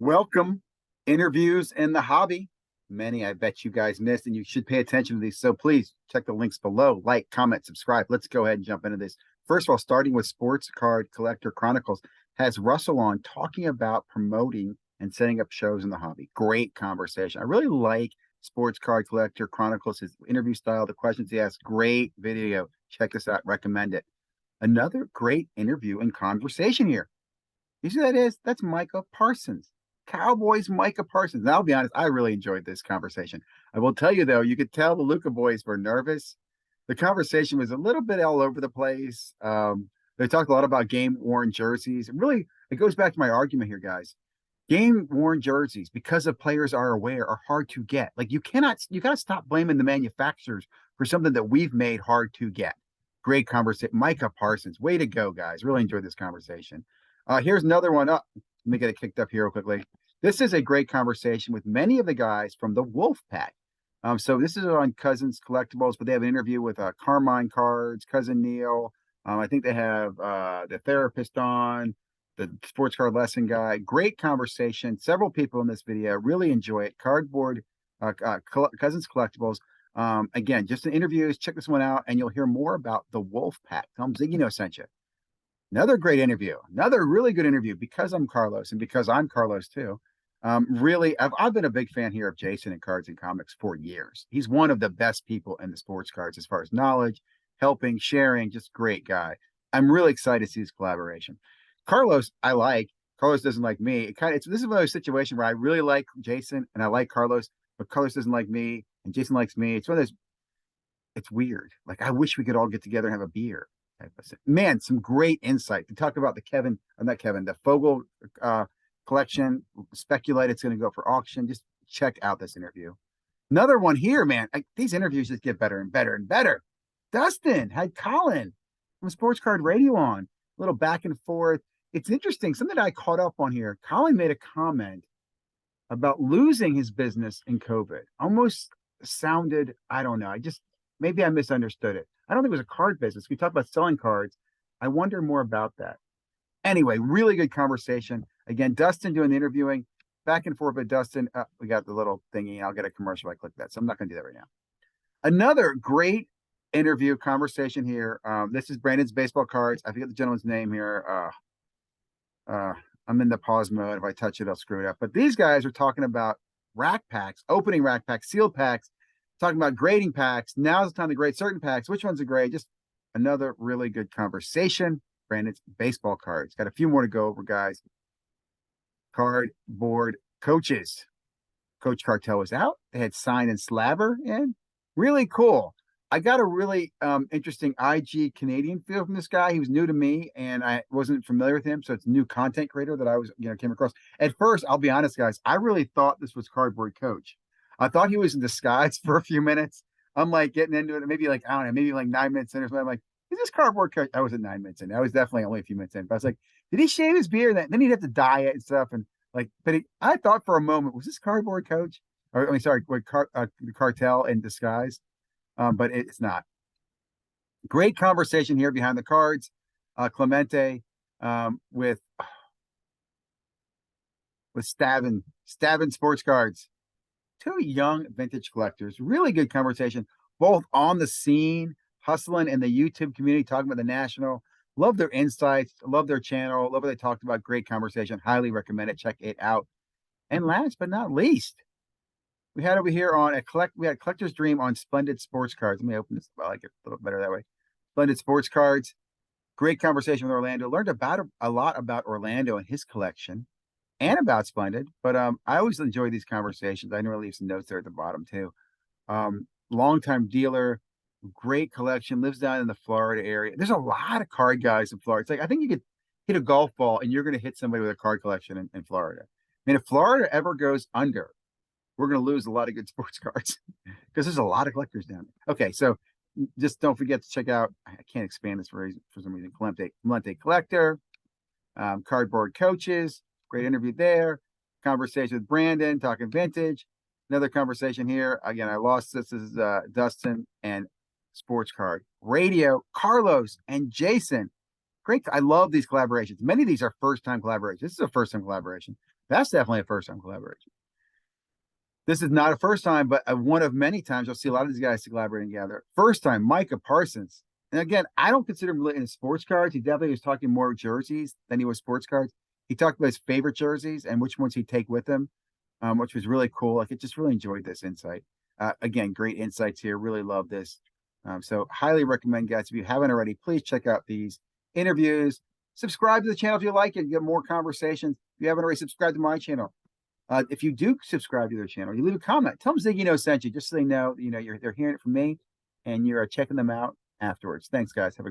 Welcome. Interviews in the hobby. Many I bet you guys missed, and you should pay attention to these. So please check the links below. Like, comment, subscribe. Let's go ahead and jump into this. First of all, starting with Sports Card Collector Chronicles, has Russell on talking about promoting and setting up shows in the hobby. Great conversation. I really like Sports Card Collector Chronicles, his interview style, the questions he asks. Great video. Check this out. Recommend it. Another great interview and conversation here. You see who that is? That's Micah Parsons. Cowboys Micah Parsons. Now, I'll be honest, I really enjoyed this conversation. I will tell you, though, you could tell the Luca boys were nervous. The conversation was a little bit all over the place. They talked a lot about game-worn jerseys. And really, it goes back to my argument here, guys. Game-worn jerseys, because of players are aware, are hard to get. Like, you got to stop blaming the manufacturers for something that we've made hard to get. Great conversation. Micah Parsons, way to go, guys. Really enjoyed this conversation. Here's another one up. Let me get it kicked up here real quickly. This is a great conversation with many of the guys from the WolfPack. So this is on Cousins Collectibles, but they have an interview with Carmine Cards, Cousin Neil. I think they have the therapist on, the sports card lesson guy. Great conversation. Several people in this video really enjoy it. Cardboard Cousins Collectibles. Again, just the interviews. Check this one out, and you'll hear more about the WolfPack. Tell them ZiggyNo sent you. Another great interview, another really good interview because I'm Carlos and because I'm Carlos too. Really, I've been a big fan here of Jason and Cards and Comics for years. He's one of the best people in the sports cards as far as knowledge, helping, sharing, just great guy. I'm really excited to see this collaboration. Carlos, I like. Carlos doesn't like me. This is one of those situations where I really like Jason and I like Carlos, but Carlos doesn't like me and Jason likes me. It's one of those. It's weird. Like I wish we could all get together and have a beer. Man, some great insight to talk about the Fogel collection. Speculate it's going to go for auction. Just check out this interview. Another one here, man. These interviews just get better and better and better. Dustin had Colin from Sports Card Radio on. A little back and forth. It's interesting. Something that I caught up on here. Colin made a comment about losing his business in COVID. Almost sounded, I don't know. Maybe I misunderstood it. I don't think it was a card business. We talked about selling cards. I wonder more about that. Anyway, really good conversation. Again, Dustin doing the interviewing, back and forth with Dustin. We got the little thingy. I'll get a commercial if I click that. So I'm not going to do that right now. Another great interview conversation here. This is Brandon's baseball cards. I forget the gentleman's name here. I'm in the pause mode. If I touch it, I'll screw it up. But these guys are talking about rack packs, opening rack packs, sealed packs, talking about grading packs. Now's the time to grade certain packs. Which ones are great? Just another really good conversation. Brandon's baseball cards. Got a few more to go over, guys. Cardboard coaches. Coach Cartel was out. They had SignedandSlabber in. Really cool. I got a really interesting IG Canadian feel from this guy. He was new to me, and I wasn't familiar with him. So it's a new content creator that I came across. At first, I'll be honest, guys, I really thought this was Cardboard Coach. I thought he was in disguise for a few minutes. I'm like getting into it, maybe like, I don't know, maybe like 9 minutes in or something. I'm like, is this Cardboard Coach? I wasn't 9 minutes in. I was definitely only a few minutes in. But I was like, did he shave his beard? Then he'd have to dye it and stuff. And like, I thought for a moment, was this Cardboard Coach? Or, the Cartel in disguise. But it's not. Great conversation here behind the cards. Clemente with Stavin Sports Cards. Two young vintage collectors. Really good conversation, both on the scene, hustling in the YouTube community, talking about the national. Love their insights. Love their channel. Love what they talked about. Great conversation. Highly recommend it. Check it out. And last but not least, we had over here on we had Collector's Dream on Splendid Sports Cards. Let me open this. I like it a little better that way. Splendid Sports Cards. Great conversation with Orlando. Learned a lot about Orlando and his collection and about Splendid. But I always enjoy these conversations. I know I leave some notes there at the bottom too. Longtime dealer, great collection, lives down in the Florida area. There's a lot of card guys in Florida. It's like I think you could hit a golf ball and you're going to hit somebody with a card collection in Florida. I mean, if Florida ever goes under, we're going to lose a lot of good sports cards because there's a lot of collectors down there. Okay, so just don't forget to check out, I can't expand this for some reason, Clemente Collector, Cardboard Coaches, great interview there, conversation with Brandon, talking vintage, another conversation here. Again, I lost this. This is Dustin and Sports Card Radio, Carlos and Jason. Great. I love these collaborations. Many of these are first-time collaborations. This is a first-time collaboration. That's definitely a first-time collaboration. This is not a first time, but one of many times you'll see a lot of these guys collaborating together. First time, Micah Parsons. And again, I don't consider him in sports cards. He definitely was talking more jerseys than he was sports cards. He talked about his favorite jerseys and which ones he'd take with him, which was really cool. Like, I just really enjoyed this insight. Again, great insights here. Really love this. So highly recommend, guys. If you haven't already, please check out these interviews. Subscribe to the channel if you like it. Get more conversations. If you haven't already subscribed to my channel, if you do subscribe to their channel, you leave a comment. Tell them ZiggyNo sent you, just so they know, they're hearing it from me, and you're checking them out afterwards. Thanks, guys. Have a